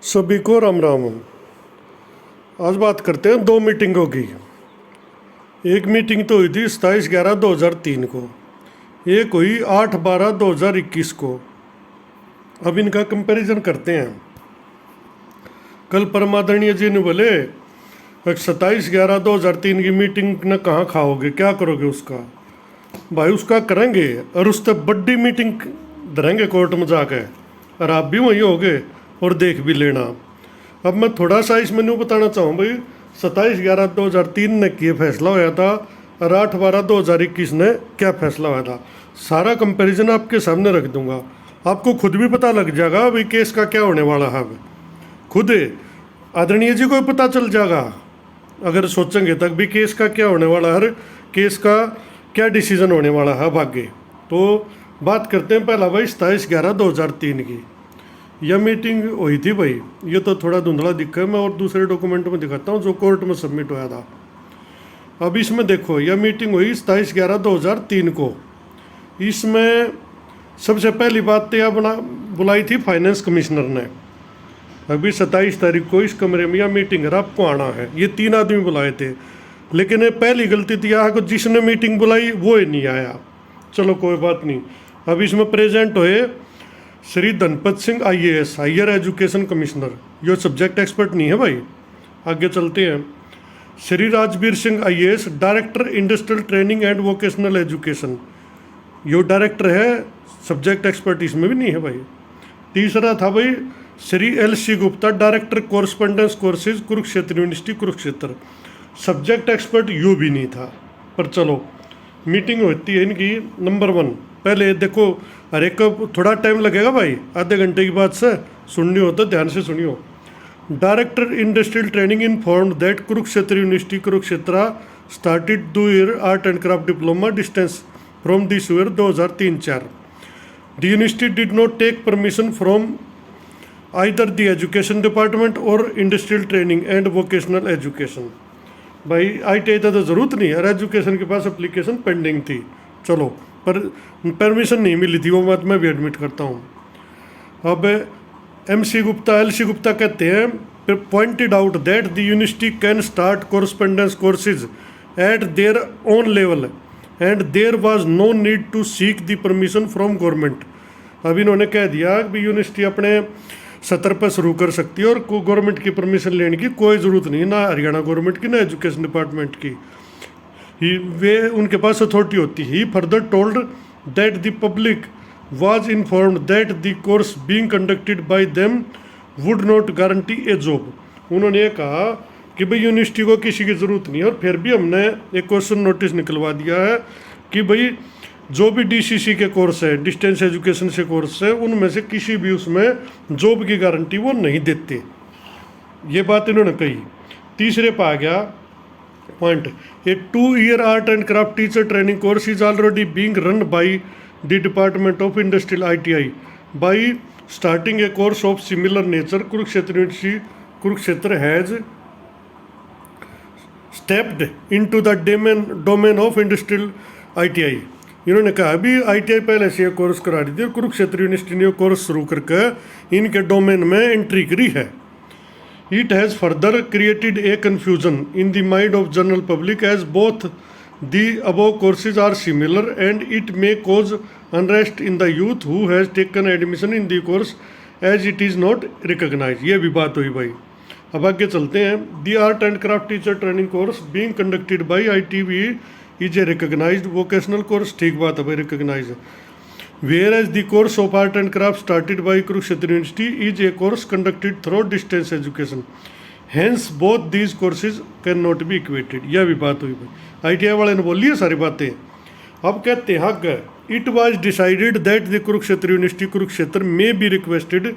सभी को राम राम। आज बात करते हैं दो मीटिंगों की। एक मीटिंग तो हुई थी 27/11/2003 को, एक हुई 8/12/2021 को। अब इनका कंपैरिजन करते हैं। कल परमादरणीय जी ने बोले 27/11/2003 की मीटिंग न कहाँ खाओगे, क्या करोगे उसका। भाई उसका करेंगे और उससे बड़ी मीटिंग धरेंगे कोर्ट में जाके, और आप भी वहीं होगे और देख भी लेना। अब मैं थोड़ा सा इसमें न्यू बताना चाहूँ भाई, 27/11/2003 ने किए फैसला होया था और 8/12/2021 ने क्या फैसला होया था। सारा कंपैरिजन आपके सामने रख दूंगा, आपको खुद भी पता लग जाएगा भाई केस का क्या होने वाला है। खुद आदरणीय जी को पता चल जाएगा अगर सोचेंगे तक भी केस का क्या होने वाला है, केस का क्या डिसीजन होने वाला है भाग्य। तो बात करते हैं पहला भाई 27/11/2003 की। यह मीटिंग हुई थी भाई, ये तो थोड़ा धुंधला दिखा है, मैं और दूसरे डॉक्यूमेंट में दिखाता हूँ जो कोर्ट में सबमिट हुआ था। अब इसमें देखो, यह मीटिंग हुई 27/11/2003 को। इसमें सबसे पहली बात तो यह बुलाई थी फाइनेंस कमिश्नर ने। अभी 27 तारीख को इस कमरे में यह मीटिंग है, आपको आना है। ये 3 आदमी बुलाए थे, लेकिन पहली गलती तो यह है कि जिसने मीटिंग बुलाई वो ही नहीं आया। चलो कोई बात नहीं। अब इसमें प्रेजेंट हुए Shri Dhanpat Singh IAS, higher education commissioner, यो सब्जेक्ट एक्सपर्ट नहीं है भाई। आगे चलते हैं। Shri Rajveer Singh IAS, director industrial training and vocational education, यो डायरेक्टर है, सब्जेक्ट एक्सपर्ट इसमें भी नहीं है भाई। तीसरा था भाई Shri LC Gupta, director correspondence courses, Kurukshetra university Kurukshetra, subject expert यू भी नहीं था। पर चलो मीटिंग होती है इनकी। नंबर 1 पहले देखो, हर एक को थोड़ा टाइम लगेगा भाई, आधे घंटे की बात से सुननी हो तो ध्यान से सुनियो। Director industrial training informed that Kurukshetra university Kurukshetra started 2 year art and craft diploma distance from this year 2003-04। The university did not take permission from either the education department or industrial training and vocational education. भाई ITI तो ज़रूरत नहीं है, education के पास application pending थी, चलो, पर permission नहीं मिली थी, वो बात मैं भी एडमिट करता हूँ। अब LC गुप्ता कहते हैं pointed out that the university can start correspondence courses at their own level and there was no need to seek the permission from government. अब इन्होंने कह दिया कि यूनिवर्सिटी अपने सतर पर शुरू कर सकती है और गवर्नमेंट की परमिशन लेने की कोई ज़रूरत नहीं, ना हरियाणा गवर्नमेंट की ना एजुकेशन डिपार्टमेंट की। वे उनके पास अथॉरिटी होती है। Further told that the public was informed that the course being conducted by them would not guarantee A job. उन्होंने ये कहा कि भाई यूनिवर्सिटी को किसी की ज़रूरत नहीं है, और फिर भी हमने एक क्वेश्चन नोटिस निकलवा दिया है कि भाई जो भी DCC के कोर्स है, डिस्टेंस एजुकेशन से कोर्स है, उनमें से किसी भी उसमें जॉब की गारंटी वो नहीं देते। ये बात इन्होंने कही। तीसरे पे आ गया point, A 2 year art and craft teacher training course is already being run by the department of industrial ITI bye starting A course of similar nature Kurukshetra university Kurukshetra has stepped into the domain of industrial ITI। इन्होंने कहा अभी ITI पहले से course करा रही थी और Kurukshetra university ने कोर्स शुरू करके इनके डोमेन में एंट्री करी है। It has further created a confusion in the mind of general public as both the above courses are similar and it may cause unrest in the youth who has taken admission in the course as it is not recognized। ये भी बात हुई भाई। अब आगे चलते हैं। The art and craft teacher training course being conducted by ITV is a recognized vocational course। ठीक बात है भाई, recognized। Whereas the course of art and craft started by Kurukshetra University is a course conducted through distance education, hence both these courses cannot be equated। यह भी बात हुई भाई, ITI वाले ने बोली है सारी बातें। अब कहते हैं हक it was decided that the Kurukshetra university Kurukshetra may be requested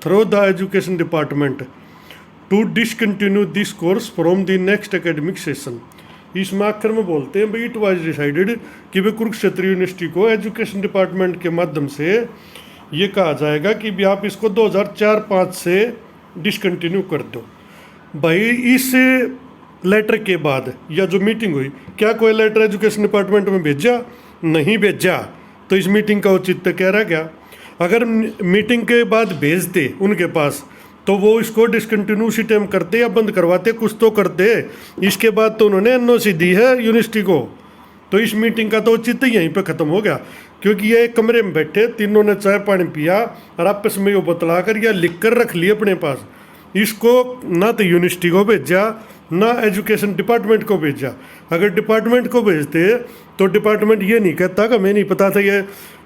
through the education department to discontinue this course from the next academic session. इसमें आखिर में बोलते हैं भाई इट वाज डिसाइडेड कि भाई कुरुक्षेत्र यूनिवर्सिटी को एजुकेशन डिपार्टमेंट के माध्यम से ये कहा जाएगा कि भी आप इसको 2004-05 से डिसकंटिन्यू कर दो। भाई इस लेटर के बाद या जो मीटिंग हुई, क्या कोई लेटर एजुकेशन डिपार्टमेंट में भेजा? नहीं भेजा, तो इस मीटिंग का औचित्य क्या रह गया? अगर मीटिंग के बाद भेजते उनके पास तो वो इसको डिसकंटिन्यूसी टाइम करते या बंद करवाते, कुछ तो करते। इसके बाद तो उन्होंने एनओसी दी है यूनिवर्सिटी को। तो इस मीटिंग का तो चित्त यहीं पे ख़त्म हो गया, क्योंकि ये एक कमरे में बैठे तीनों ने चाय पानी पिया और आपस में ये बतला कर या लिख कर रख लिए अपने पास। इसको ना तो यूनिवर्सिटी को भेजा ना एजुकेशन डिपार्टमेंट को भेजा। अगर डिपार्टमेंट को भेजते तो डिपार्टमेंट ये नहीं कहता कि हमें नहीं पता था ये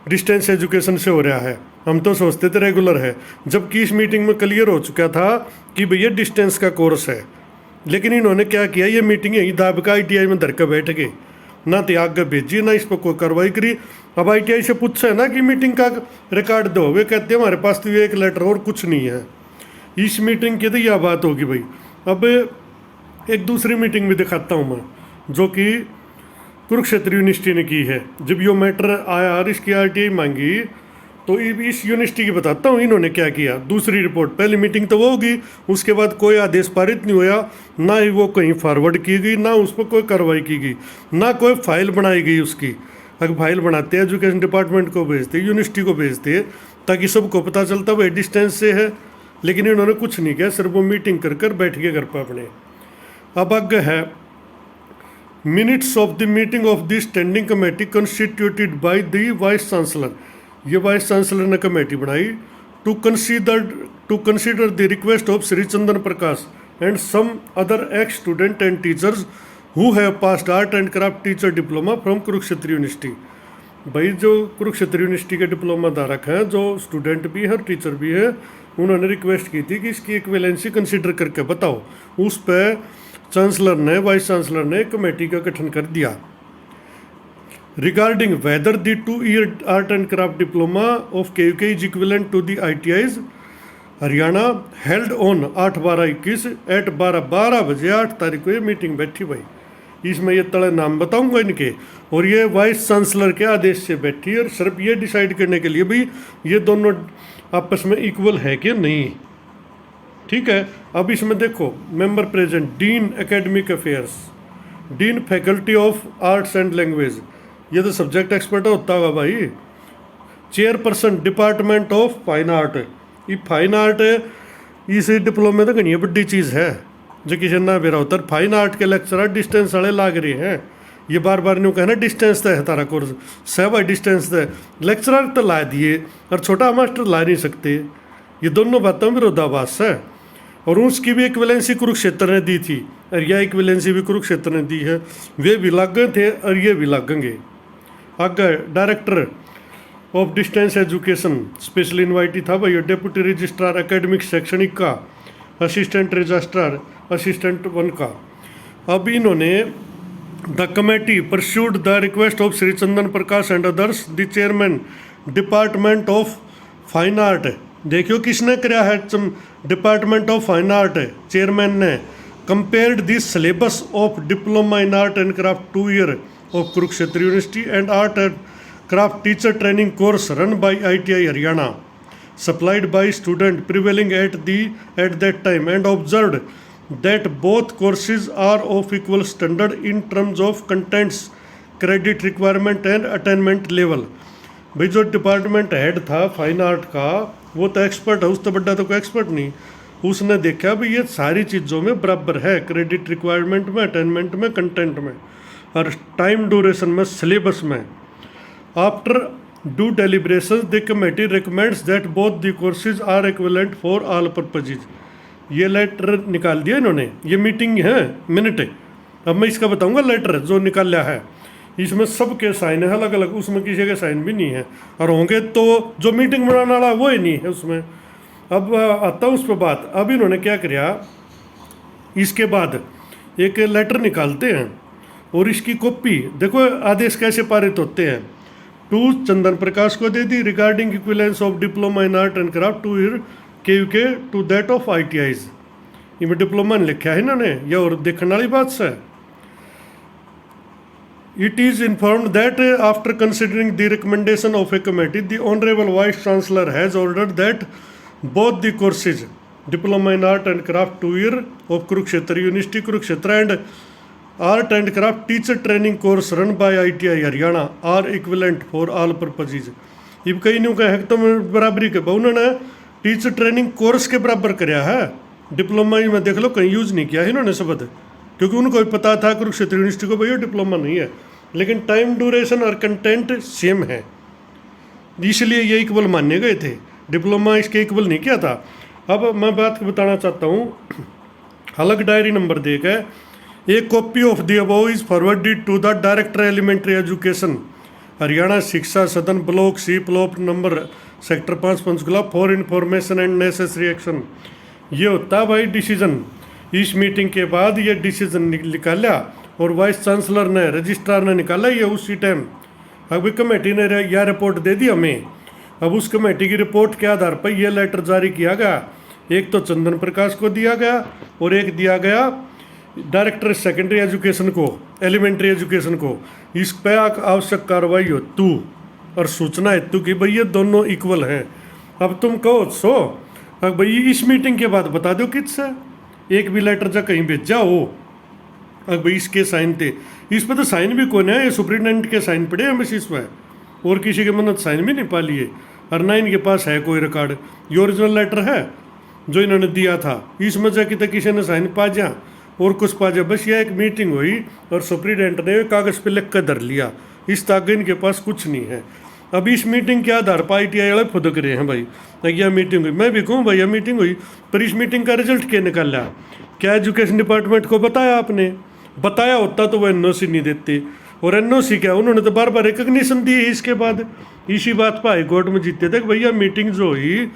डिस्टेंस एजुकेशन से हो रहा है, हम तो सोचते थे रेगुलर है। जबकि इस मीटिंग में क्लियर हो चुका था कि भैया डिस्टेंस का कोर्स है। लेकिन इन्होंने क्या किया, ये मीटिंग यहीं दाब का ITI में धर कर बैठ गए, ना तो आगे भेजी ना इस पर कोई कार्रवाई करी। अब ITI से पूछा है ना कि मीटिंग का रिकॉर्ड दो, वे कहते हैं हमारे पास तो ये एक लेटर और कुछ नहीं है। इस मीटिंग की तो यह बात होगी भाई। अब एक दूसरी मीटिंग भी दिखाता हूँ मैं, जो कि कुरुक्षेत्र यूनिवर्सिटी ने की है। जब यो मैटर आया और इसकी RTI मांगी तो इस यूनिवर्सिटी की बताता हूँ इन्होंने क्या किया। दूसरी रिपोर्ट, पहली मीटिंग तो वो होगी, उसके बाद कोई आदेश पारित नहीं हुआ, ना ही वो कहीं फॉरवर्ड की गई, ना उस पर कोई कार्रवाई की गई, ना कोई फाइल बनाई गई उसकी। अगर फाइल बनाते एजुकेशन डिपार्टमेंट को भेजते, यूनिवर्सिटी को भेजते, ताकि सबको पता चलता भाई डिस्टेंस से है। लेकिन इन्होंने कुछ नहीं किया, सिर्फ वो मीटिंग कर कर बैठ गए घर पर अपने। अब आगे है minutes of the meeting of the standing committee constituted by the vice chancellor. ये वाइस चांसलर ने कमेटी बनाई to consider the request of Shri Chandan Prakash and some other ex student and teachers who have passed art and craft teacher diploma from Kurukshetra university. भाई जो Kurukshetra university के diploma धारक हैं, जो student भी है टीचर भी है, उन्होंने रिक्वेस्ट की थी कि इसकी इक्विवेलेंसी कंसीडर करके बताओ। उस पर चांसलर ने, वाइस चांसलर ने कमेटी का गठन कर दिया। Regarding whether the 2-year art and craft diploma of KUK is equivalent to the ITIs Haryana held on 8/12/21 at 12 बजे 8 तारीख को ये मीटिंग बैठी भाई। इसमें ये तड़े नाम बताऊंगा इनके, और ये वाइस चांसलर के आदेश से बैठी और सिर्फ ये डिसाइड करने के लिए भाई ये दोनों आपस में इक्वल है कि नहीं। ठीक है। अब इसमें देखो member present, dean academic affairs, dean faculty of arts and language, ये तो सब्जेक्ट एक्सपर्ट होता होगा भाई। Chairperson department of fine art, ये फाइन आर्ट इस डिप्लोमे तो घनी बड़ी चीज़ है जो किसी ना बेरा होता। फाइन आर्ट के लेक्चरर डिस्टेंस वाले लाग रहे हैं, ये बार बार न्यू कहना डिस्टेंस तो है तारा कोर्स, सब डिस्टेंस तो लेक्चरर तो ला दिए और छोटा मास्टर ला नहीं सकते। ये दोनों बातों में विरोधाभास है। और उसकी भी इक्विवेलेंसी कुरुक्षेत्र ने दी थी और यह इक्विवेलेंसी भी कुरुक्षेत्र ने दी है। वे भी लागे थे और ये भी लागेंगे। आगे director of distance education special invitee था भाई, डेप्यूटी रजिस्ट्रार एकेडमिक शैक्षणिक का, असिस्टेंट रजिस्ट्रार असिस्टेंट 1 का। अब इन्होंने the committee pursued the request of Shri Chandan Prakash and others the chairman department of fine art. देखियो किसने कराया है, department of fine art chairman ने। Compared this syllabus of diploma in art and craft 2-year of Kurukshetra university and art and craft teacher training course run by ITI Haryana supplied by student prevailing at that time and observed that both courses are of equal standard in terms of contents, credit requirement and attainment level। भाई जो department head था fine art का वो तो expert है, उससे बड़ा तो कोई एक्सपर्ट नहीं। उसने देखा भाई ये सारी चीज़ों में बराबर है, क्रेडिट रिक्वायरमेंट में, अटेनमेंट में, कंटेंट में और टाइम ड्यूरेशन में, सिलेबस में। After due deliberations the committee recommends that both the courses are equivalent for all purposes। ये लेटर निकाल दिया इन्होंने, ये मीटिंग है मिनट। अब मैं इसका बताऊंगा लेटर जो निकाला है, इसमें सबके साइन है अलग अलग, उसमें किसी के साइन भी नहीं है, और होंगे तो जो मीटिंग बनाने वाला वो ही नहीं है उसमें। अब आता हूँ उस पर बात। अब इन्होंने क्या किया, इसके बाद एक लेटर निकालते हैं और इसकी कॉपी देखो आदेश कैसे पारित होते हैं। टू चंदन प्रकाश को दे दी regarding equivalence of diploma in art and craft 2-year KUK to that of ITIs। इनमें डिप्लोमा ने लिखा है इन्होंने, ये और देखने वाली बात है। It is informed that after considering the recommendation of a committee the honourable vice chancellor has ordered that both the courses diploma in art and craft 2-year of Kurukshetra university Kurukshetra and art and craft teacher training course run by ITI Haryana are equivalent for all purposes. अब कई new कहे तो बराबरी के उन्होंने teacher training course के बराबर कराया है। डिप्लोमा में देख लो कहीं यूज नहीं किया है इन्होंने शब्द, क्योंकि उनको भी पता था कुरुक्षेत्र यूनिवर्सिटी को भैया डिप्लोमा नहीं है, लेकिन टाइम ड्यूरेशन और कंटेंट सेम है, इसलिए ये इक्वल माने गए थे। डिप्लोमा इसके इक्वल नहीं किया था। अब मैं बात बताना चाहता हूँ, अलग डायरी नंबर देकर a copy of the above is forwarded to the director elementary education Haryana Shiksha Sadan block C plot number sector 5 Panchkula for information and necessary action. ये होता है भाई डिसीजन। इस मीटिंग के बाद ये डिसीजन निकाला और वाइस चांसलर ने रजिस्ट्रार ने निकाला ये उसी टाइम। अब कमेटी ने यह रिपोर्ट दे दी हमें। अब उस कमेटी की रिपोर्ट के आधार पर यह लेटर जारी किया गया। एक तो चंदन प्रकाश को दिया गया और एक दिया गया डायरेक्टर सेकेंडरी एजुकेशन को, एलिमेंट्री एजुकेशन को। इस पर आवश्यक कार्रवाई हो तू और सूचना हेतु कि भाई ये दोनों इक्वल हैं। अब तुम कहो सो, अब भाई इस मीटिंग के बाद बता दो किससे एक भी लेटर जा कहीं भेजा हो। अब भाई इसके साइन थे, इस पर तो साइन भी कौन है, ये सुप्रिटेंडेंट के साइन पड़े हैं बस इस पर, और किसी के मन्नत साइन भी नहीं पा लिए, और ना इनके पास है कोई रिकॉर्ड। ये ओरिजिनल लेटर है जो इन्होंने दिया था, इसमें जाके तो किसी ने साइन पा जा और कुछ पा जा। बस यह एक मीटिंग हुई और सुप्रिटेंडेंट ने कागज़ पे लिख कर धर लिया, इस ताकि इनके पास कुछ नहीं है। अब इस मीटिंग के आधार पर ITI वाले फुदक रहे हैं भाई, यह मीटिंग हुई। मैं भी कहूँ भाई यह मीटिंग हुई, पर इस मीटिंग का रिजल्ट क्या निकाला? क्या एजुकेशन डिपार्टमेंट को बताया आपने? बताया होता तो वो NOC नहीं देते, और NOC क्या, उन्होंने तो बार बार रिकग्निशन दी है। इसके बाद इसी बात पर हाई कोर्ट में जीते थे कि भैया मीटिंग जो हुई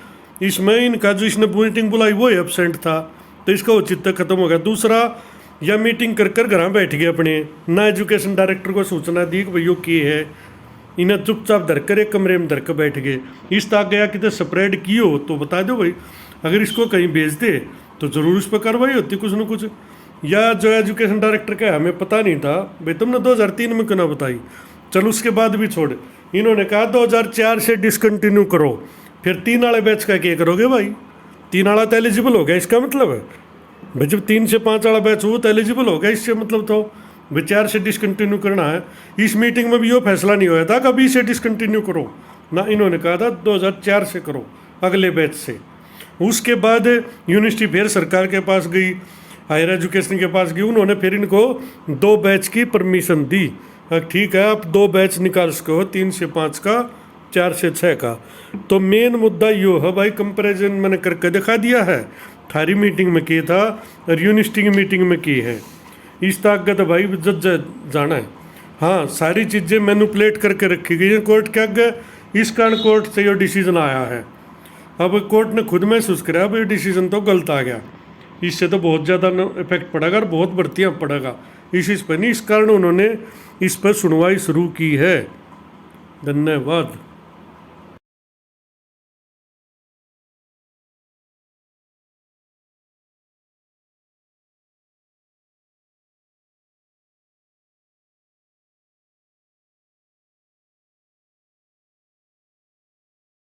इसमें इनका जो इसने मीटिंग बुलाई वो एबसेंट था, तो इसका औचित्य खत्म हो गया। दूसरा, यह मीटिंग कर कर घर बैठ गए अपने, ना एजुकेशन डायरेक्टर को सूचना दी कि भैया की है, इन्हें चुपचाप धर कर एक कमरे में धर कर बैठ गए। इस तक गया कि तो स्प्रेड की हो तो बता दो भाई, अगर इसको कहीं भेज दे तो ज़रूर उस पर कार्रवाई होती कुछ न कुछ। या जो एजुकेशन डायरेक्टर का हमें पता नहीं था भाई, तुमने 2003 में क्यों ना बताई। चलो उसके बाद भी छोड़, इन्होंने कहा 2004 से डिसकंटिन्यू करो, फिर 3 वाले बैच का क्या करोगे भाई? 3 वाला तो एलिजिबल हो गया, इसका मतलब है भाई जब 3 से 5 वाला बैच हो तो एलिजिबल हो गया, इससे मतलब तो भाई 4 से डिसकंटिन्यू करना है। इस मीटिंग में भी वो फैसला नहीं हुआ था कभी से डिसकंटिन्यू करो ना, इन्होंने कहा था 2004 से करो, अगले बैच से। उसके बाद यूनिवर्सिटी फिर सरकार के पास गई, हायर एजुकेशन के पास गई, उन्होंने फिर इनको 2 बैच की परमिशन दी। ठीक है, आप 2 बैच निकाल सके हो, 3 से 5 का, 4 से 6 का। तो मेन मुद्दा यो है भाई, कंपैरिजन मैंने करके दिखा दिया है, थारी मीटिंग में की था और यूनिवर्सिटी की मीटिंग में की है। इस ताकत भाई जज जाना है। हाँ, सारी चीज़ें मैनिपुलेट करके रखी गई हैं कोर्ट के आगे, इस कारण कोर्ट से ये डिसीजन आया है। अब कोर्ट ने खुद महसूस कराया भाई डिसीजन तो गलत आ गया, इससे तो बहुत ज़्यादा इफेक्ट पड़ेगा और बहुत भर्तियाँ पड़ेगा इस पर नहीं, इस कारण उन्होंने इस पर सुनवाई शुरू की है। धन्यवाद।